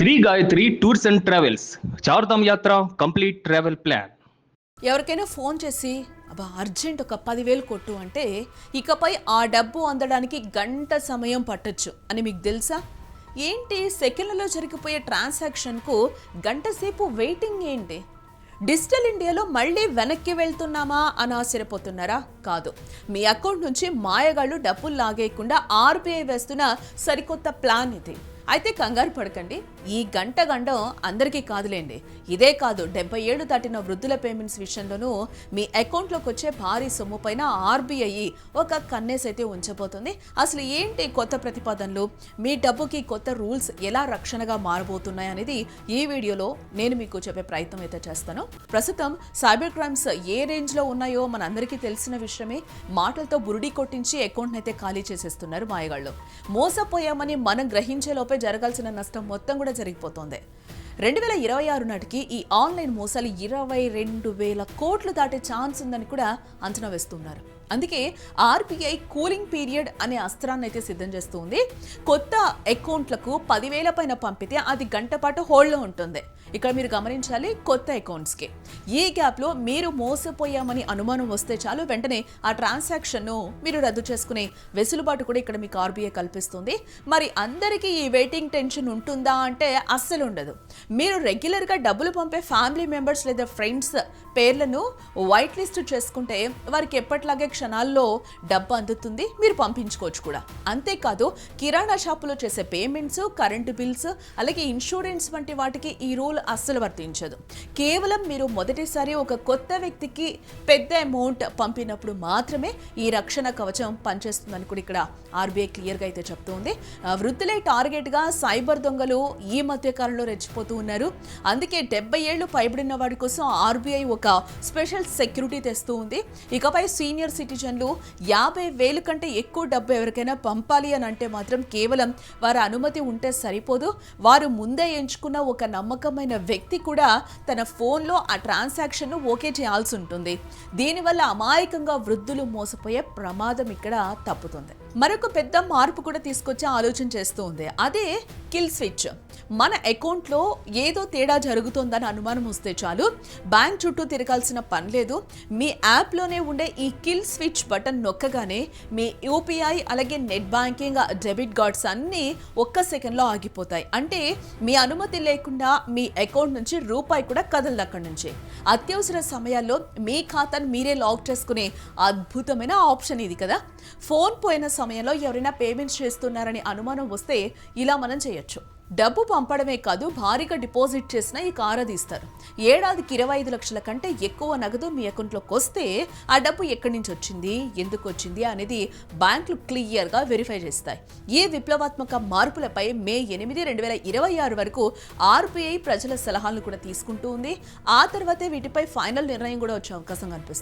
Shri Gayatri tours and travels Chardham yatra complete travel plan. ఎవరికైనా phone చేసి అబ్బా అర్జెంట్ ఒక 10,000 కొట్టు అంటే ఇకపై ఆ డబ్బు అందడానికి గంట సమయం పట్టొచ్చు అని మీకు తెలుసా? ఏంటి సెకండ్లలో జరిగిపోయే ట్రాన్సాక్షన్కు గంట సేపు వెయిటింగ్ ఏంటి? డిజిటల్ ఇండియాలో మళ్ళీ వెనక్కి వెళ్తున్నామా అని ఆశ్చర్యపోతున్నారా? కాదు, మీ అకౌంట్ నుంచి మాయగాళ్ళు డబ్బులు లాగేయకుండా ఆర్బీఐ వేస్తున్న సరికొత్త ప్లాన్ ఇది. అయితే కంగారు పడకండి, ఈ గండం అందరికీ కాదులేండి. ఇదే కాదు, 70 ఏళ్లు దాటిన వృద్ధుల పేమెంట్స్ విషయంలోనూ మీ అకౌంట్లోకి వచ్చే భారీ సొమ్ము పైన ఆర్బీఐ ఒక కన్నేసి అయితే ఉంచబోతుంది. అసలు ఏంటి కొత్త ప్రతిపాదనలు, మీ డబ్బుకి కొత్త రూల్స్ ఎలా రక్షణగా మారబోతున్నాయి అనేది ఈ వీడియోలో నేను మీకు చెప్పే ప్రయత్నం అయితే చేస్తాను. ప్రస్తుతం సైబర్ క్రైమ్స్ ఏ రేంజ్లో ఉన్నాయో మనందరికీ తెలిసిన విషయమే. మాటలతో బురుడి కొట్టించి అకౌంట్ని అయితే ఖాళీ చేసేస్తున్నారు మాయగాళ్ళు. మోసపోయామని మనం గ్రహించేలోపే జరగాల్సిన నష్టం మొత్తం కూడా జరిగిపోతోంది. 2026 నాటికి ఈ ఆన్లైన్ మోసాలు 22,000 కోట్లు దాటే ఛాన్స్ ఉందని కూడా అంచనా వేస్తున్నారు. అందుకే ఆర్బీఐ కూలింగ్ పీరియడ్ అనే అస్త్రాన్ని అయితే సిద్ధం చేస్తుంది. కొత్త అకౌంట్లకు 10,000 పైన పంపితే అది గంట పాటు హోల్డ్లో ఉంటుంది. ఇక్కడ మీరు గమనించాలి, కొత్త అకౌంట్స్కి ఈ గ్యాప్లో మీరు మోసపోయామని అనుమానం వస్తే చాలు, వెంటనే ఆ ట్రాన్సాక్షన్ను మీరు రద్దు చేసుకునే వెసులుబాటు కూడా ఇక్కడ మీకు ఆర్బీఐ కల్పిస్తుంది. మరి అందరికీ ఈ వెయిటింగ్ టెన్షన్ ఉంటుందా అంటే అస్సలు ఉండదు. మీరు రెగ్యులర్గా డబ్బులు పంపే ఫ్యామిలీ మెంబర్స్ లేదా ఫ్రెండ్స్ పేర్లను వైట్ లిస్ట్ చేసుకుంటే వారికి ఎప్పటిలాగే క్షణాల్లో డబ్బు అందుతుంది, మీరు పంపించుకోవచ్చు కూడా. అంతేకాదు, కిరాణా షాపులో చేసే పేమెంట్స్, కరెంటు బిల్స్, అలాగే ఇన్సూరెన్స్ వంటి వాటికి ఈ రూల్ అస్సలు వర్తించదు. కేవలం మీరు మొదటిసారి ఒక కొత్త వ్యక్తికి పెద్ద అమౌంట్ పంపినప్పుడు మాత్రమే ఈ రక్షణ కవచం పనిచేస్తుందని కూడా ఇక్కడ ఆర్బీఐ క్లియర్గా అయితే చెప్తుంది. వృద్ధులే టార్గెట్గా సైబర్ దొంగలు ఈ మధ్య కాలంలో రెచ్చిపోతూ ఉన్నారు. అందుకే 70 ఏళ్లు పైబడిన వాడి కోసం ఆర్బీఐ ఒక స్పెషల్ సెక్యూరిటీ తెస్తూ ఉంది. ఇకపై సీనియర్ సిటిజన్లు 50,000 కంటే ఎక్కువ డబ్బు ఎవరికైనా పంపాలి అని అంటే మాత్రం కేవలం వారి అనుమతి ఉంటే సరిపోదు. వారు ముందే ఎంచుకున్న ఒక నమ్మకమైన వ్యక్తి కూడా తన ఫోన్లో ఆ ట్రాన్సాక్షన్ను ఓకే చేయాల్సి ఉంటుంది. దీనివల్ల అమాయకంగా వృద్ధులు మోసపోయే ప్రమాదం ఇక్కడ తప్పుతుంది. మరొక పెద్ద మార్పు కూడా తీసుకొచ్చే ఆలోచన చేస్తూ ఉంది. అదే కిల్ స్విచ్. మన అకౌంట్లో ఏదో తేడా జరుగుతోందని అనుమానం వస్తే చాలు, బ్యాంక్ చుట్టూ తిరగాల్సిన పని లేదు. మీ యాప్లోనే ఉండే ఈ కిల్ స్విచ్ బటన్ నొక్కగానే మీ యూపీఐ అలాగే నెట్ బ్యాంకింగ్ డెబిట్ కార్డ్స్ అన్నీ ఒక్క సెకండ్లో ఆగిపోతాయి. అంటే మీ అనుమతి లేకుండా మీ అకౌంట్ నుంచి రూపాయి కూడా కదలదు అక్కడి నుంచి. అత్యవసర సమయాల్లో మీ ఖాతాను మీరే లాక్ చేసుకునే అద్భుతమైన ఆప్షన్ ఇది కదా. ఫోన్ పోయిన సమయంలో ఎవరైనా పేమెంట్స్ చేస్తున్నారని అనుమానం వస్తే ఇలా మనం చేయొచ్చు. డబ్బు పంపడమే కాదు, భారీగా డిపాజిట్ చేసినా ఈ కారదీస్తారు. ఏడాదికి 25 లక్షల కంటే ఎక్కువ నగదు మీ అకౌంట్లోకి వస్తే ఆ డబ్బు ఎక్కడి నుంచి వచ్చింది, ఎందుకు వచ్చింది అనేది బ్యాంకులు క్లియర్గా వెరిఫై చేస్తాయి. ఈ విప్లవాత్మక మార్పులపై మే 8, 2026 వరకు ఆర్బీఐ ప్రజల సలహాలను కూడా తీసుకుంటూ ఉంది. ఆ తర్వాతే వీటిపై ఫైనల్ నిర్ణయం కూడా వచ్చే అవకాశం కనిపిస్తుంది.